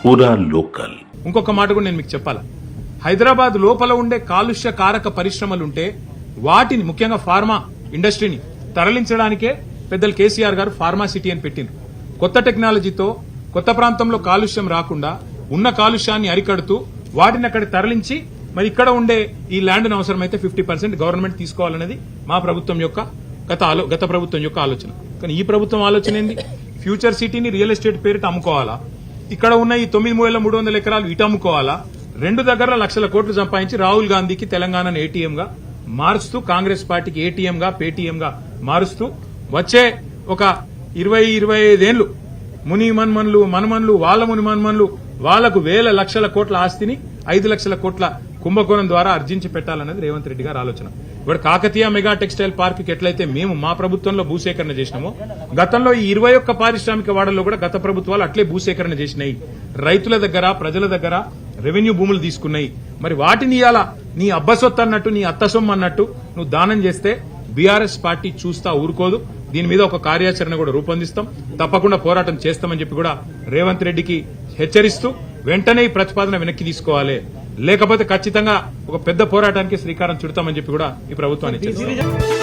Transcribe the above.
పూరా లోకల్. ఇంకొక మాట కూడా నేను మీకు చెప్పాలా, హైదరాబాద్ లోపల ఉండే కాలుష్య కారక పరిశ్రమలుంటే వాటిని ముఖ్యంగా ఫార్మా ఇండస్ట్రీని తరలించడానికే పెద్దలు కేసీఆర్ గారు ఫార్మా సిటీ అని పెట్టిండ్రు. కొత్త టెక్నాలజీతో కొత్త ప్రాంతంలో కాలుష్యం రాకుండా ఉన్న కాలుష్యాన్ని అరికడుతూ వాటిని అక్కడ తరలించి మరి ఇక్కడ ఉండే ఈ ల్యాండ్ అవసరమైతే 50% గవర్నమెంట్ తీసుకోవాలనేది మా ప్రభుత్వం యొక్క గత ప్రభుత్వం యొక్క ఆలోచన. కానీ ఈ ప్రభుత్వం ఆలోచన ఏంది, ఫ్యూచర్ సిటీని రియల్ ఎస్టేట్ పేరిట అమ్ముకోవాలా, ఇక్కడ ఉన్న ఈ 9,300 ఎకరాలు ఇటు అమ్ముకోవాలా, రెండు దగ్గర లక్షల కోట్లు సంపాదించి రాహుల్ గాంధీకి తెలంగాణను ఏటీఎం గా మారుస్తూ, కాంగ్రెస్ పార్టీకి ఏటీఎం గా పేటీఎం గా మారుస్తూ వచ్చే ఒక 20-25 ఏళ్లు ముని మన్మన్లు మనమన్లు వాళ్ళ ముని మన్మన్లు వాళ్లకు వేల లక్షల కోట్ల ఆస్తిని 5 లక్షల కోట్ల కుంభకోణం ద్వారా అర్జించి పెట్టాలన్నది రేవంత్ రెడ్డి గారి ఆలోచన. ఇప్పుడు కాకతీయ మెగా టెక్స్టైల్ పార్క్ కి ఎట్లయితే మేము మా ప్రభుత్వంలో భూసేకరణ చేసినామో, గతంలో ఈ 21 పారిశ్రామిక వాడల్లో కూడా గత ప్రభుత్వాలు అట్లే భూసేకరణ చేసినాయి. రైతుల దగ్గర ప్రజల దగ్గర రెవెన్యూ భూములు తీసుకున్నాయి. మరి వాటిని ఇయాల నీ అబ్బసొత్తు అన్నట్టు, నీ అత్తసొమ్ము అన్నట్టు నువ్వు దానం చేస్తే బీఆర్ఎస్ పార్టీ చూస్తా ఊరుకోదు. దీని మీద ఒక కార్యాచరణ కూడా రూపొందిస్తాం, తప్పకుండా పోరాటం చేస్తామని చెప్పి కూడా రేవంత్ రెడ్డికి హెచ్చరిస్తూ వెంటనే ఈ ప్రతిపాదన వెనక్కి తీసుకోవాలి, లేకపోతే ఖచ్చితంగా ఒక పెద్ద పోరాటానికి శ్రీకారం చుడతామని చెప్పి కూడా ఈ ప్రభుత్వాన్ని హెచ్చరిస్తాం.